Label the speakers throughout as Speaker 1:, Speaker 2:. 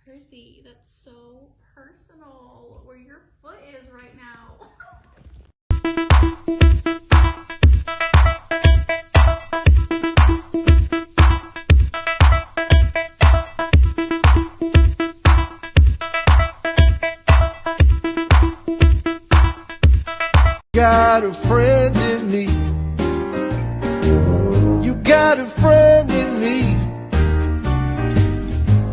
Speaker 1: Percy, that's so personal where your foot is right now.
Speaker 2: Got a friend in me. You got a friend in me.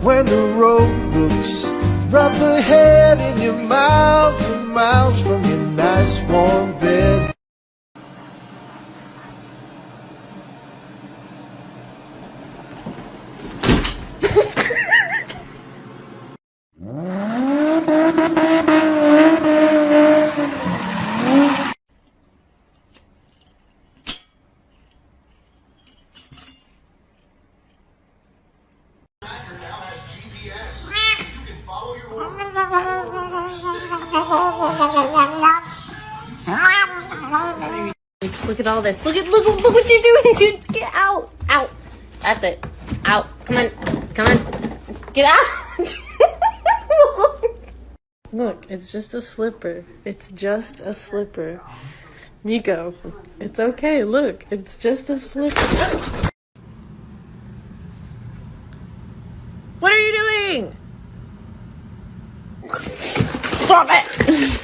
Speaker 2: When the road looks rough ahead and you're miles and miles from your nice warm bed.
Speaker 1: Look at all this. Look what you're doing, dude. Get out. Out. That's it. Out. Come on. Come on. Get out.
Speaker 3: Look, it's just a slipper. It's just a slipper. Miko, it's okay. Look, it's just a slipper. What are you doing? Stop it!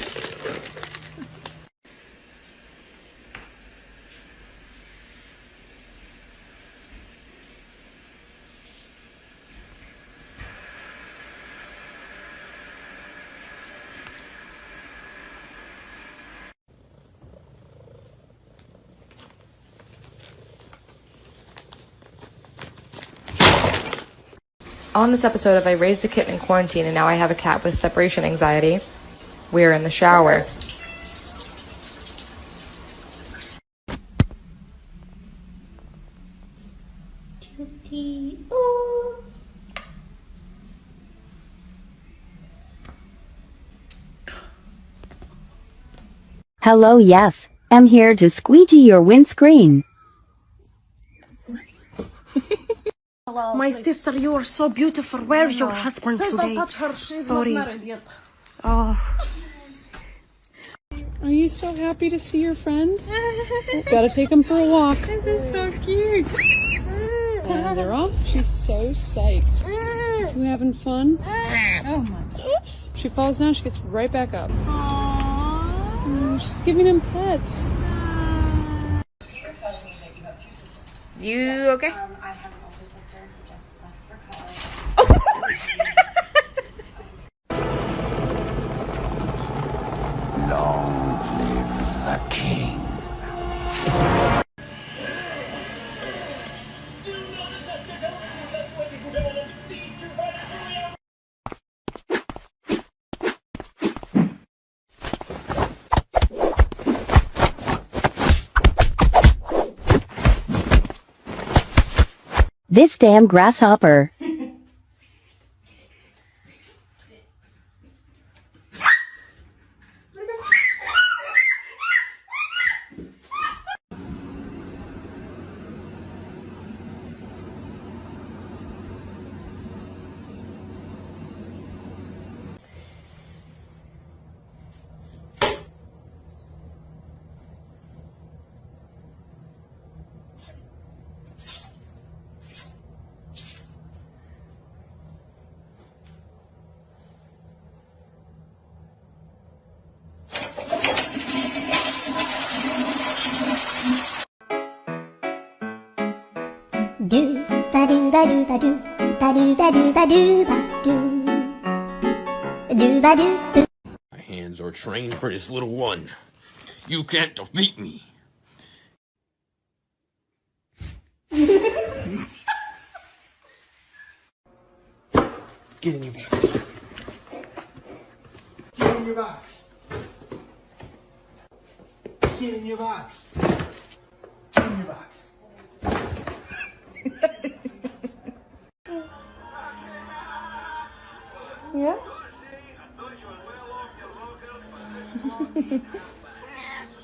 Speaker 4: On this episode of I Raised a Kitten in Quarantine and Now I Have a Cat with Separation Anxiety, we're in the shower.
Speaker 1: Cutie. Ooh.
Speaker 5: Hello, yes. I'm here to squeegee your windscreen.
Speaker 3: My sister, you are so beautiful. Where's your husband today?
Speaker 6: Don't touch her. She's
Speaker 3: Sorry.
Speaker 6: not married yet.
Speaker 3: Oh.
Speaker 6: Are you so happy to see your friend? Gotta take him for a walk.
Speaker 3: This is so cute.
Speaker 6: And they're off. She's so psyched. You having fun?
Speaker 3: Oh my.
Speaker 6: Oops. She falls down. She gets right back up. She's giving him pets.
Speaker 4: You okay?
Speaker 7: I have an older sister who just left for college.
Speaker 2: Long live the king.
Speaker 5: This damn grasshopper.
Speaker 8: Do ba do ba do ba do ba do ba do ba do ba do ba do.
Speaker 9: My hands are trained for this little one. You can't defeat me.
Speaker 2: Get in your box. Get in your box. Get in your box. Get in your box.
Speaker 3: Yeah?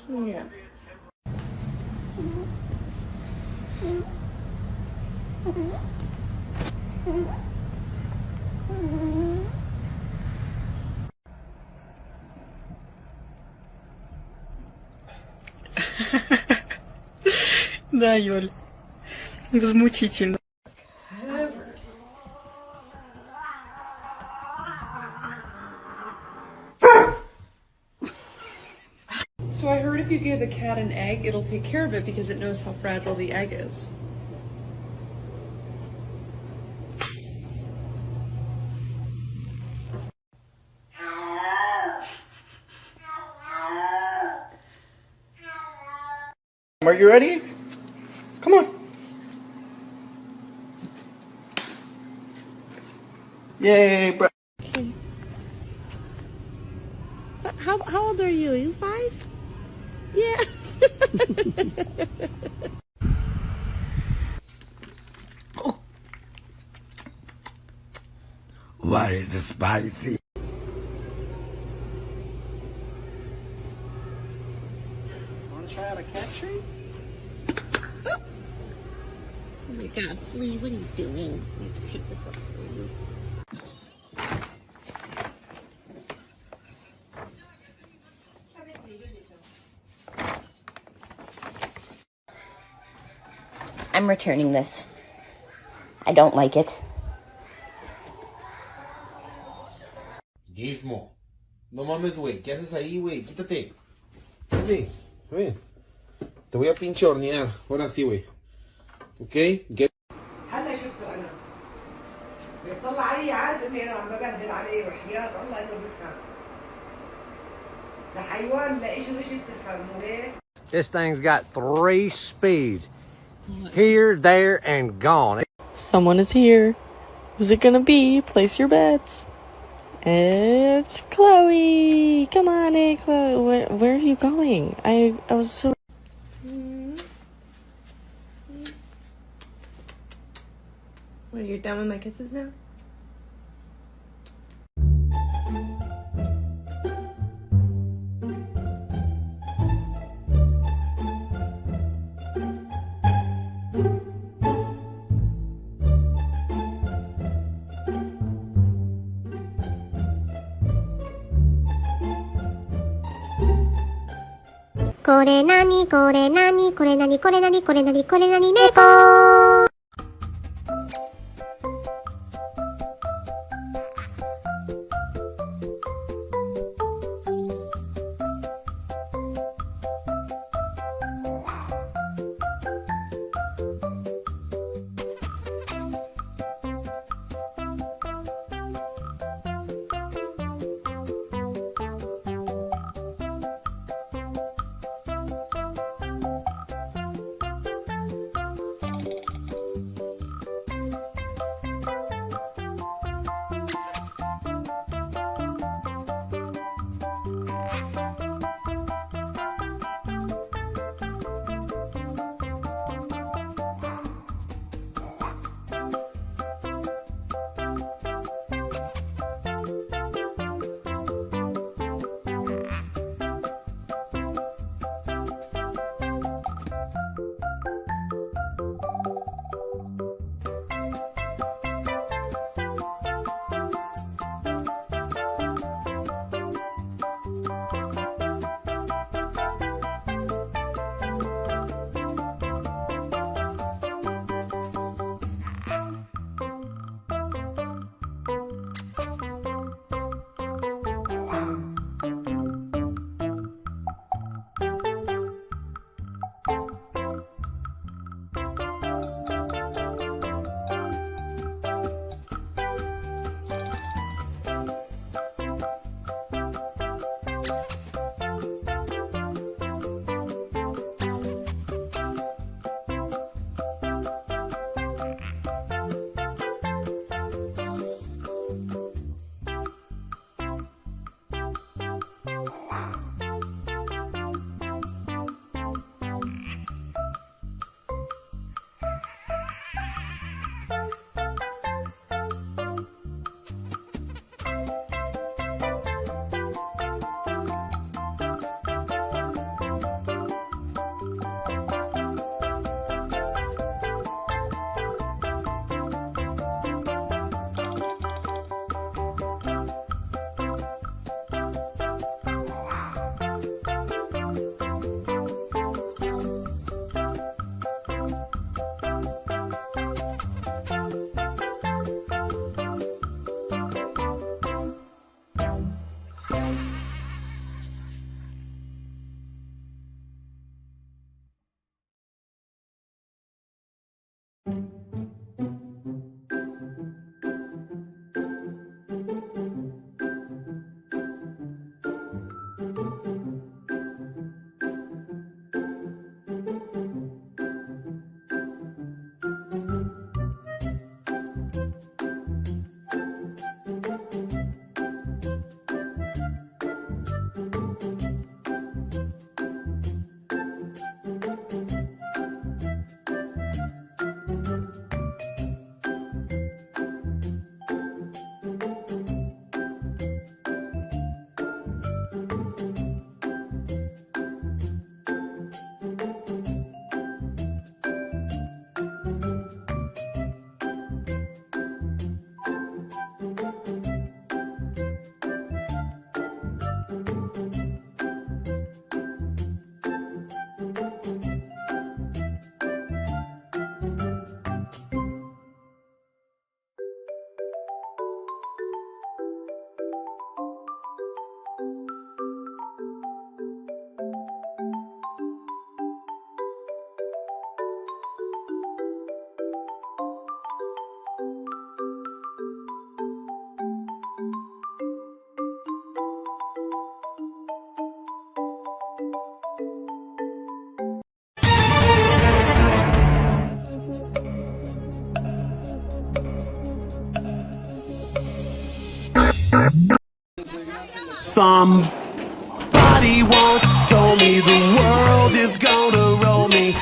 Speaker 3: Yeah. Да, Юль. Возмутительно.
Speaker 6: So I heard if you give the cat an egg, it'll take care of it because it knows how fragile the egg is.
Speaker 10: Are you ready? Come on. Yay, bro.
Speaker 1: How old are you? Are you 5? Yeah.
Speaker 11: Why is it spicy?
Speaker 10: Want to try out a cat treat?
Speaker 1: Oh my god, Flea, what are you doing? I have to pick this up for you. I'm returning this. I don't like it.
Speaker 12: Gizmo. No mames, güey. ¿Qué haces ahí, güey? Quítate. Quítate. Ven. Te voy a pinche hornear. Ahora sí, güey. ¿Ok? Get.
Speaker 13: هلا شفته انا بيطلع علي عارف اني انا عم ببهدل عليه وحياة الله انه بفهم لحيوان لا شيء بتفهموا ليه؟
Speaker 14: This thing's got 3 speeds. Here, there, and gone.
Speaker 3: Someone is here. Who's it gonna be? Place your bets. It's Chloe. Come on, hey Chloe. Where are you going? I was so. What, you're done with my kisses now?
Speaker 8: Kore nani, kore nani, kore nani, kore nani, kore nani, kore nani, neko.
Speaker 2: Somebody once told me the world is gonna roll me.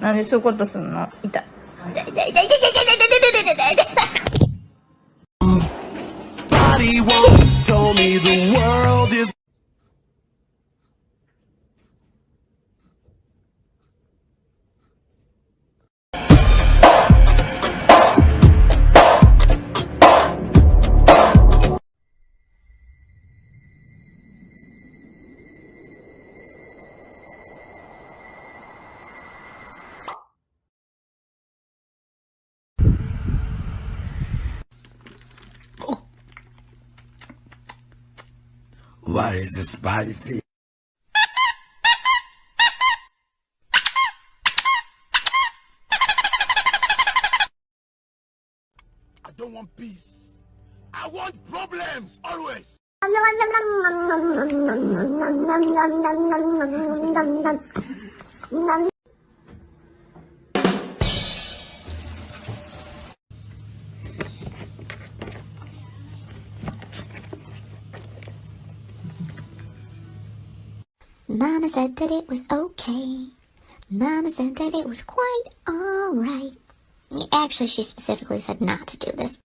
Speaker 4: なんでそういうことすんの？痛い。
Speaker 2: Somebody once told me the world is.
Speaker 11: Why is it spicy?
Speaker 2: I don't want peace. I want problems always.
Speaker 8: Mama said that it was okay. Mama said that it was quite alright. Actually, she specifically said not to do this.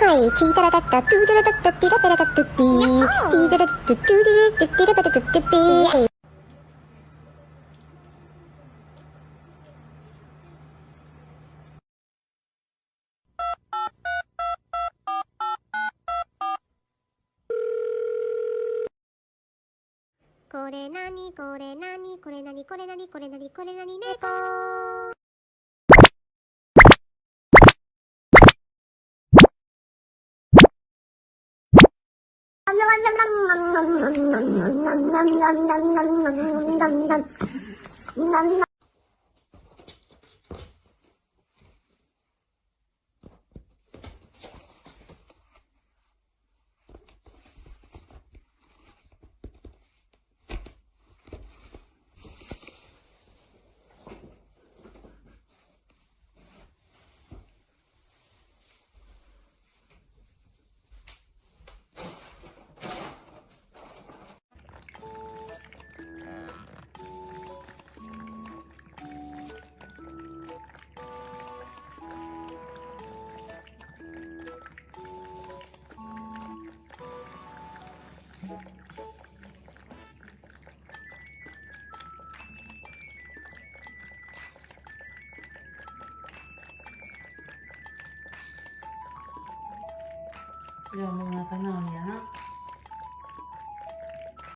Speaker 8: Hi, tea da da da doo da da da dee da da da da dee da da da doo dee da da da da dee. これなにこれなにこれなにこれなにこれなにこれなに猫。
Speaker 1: でももう仲直りやな。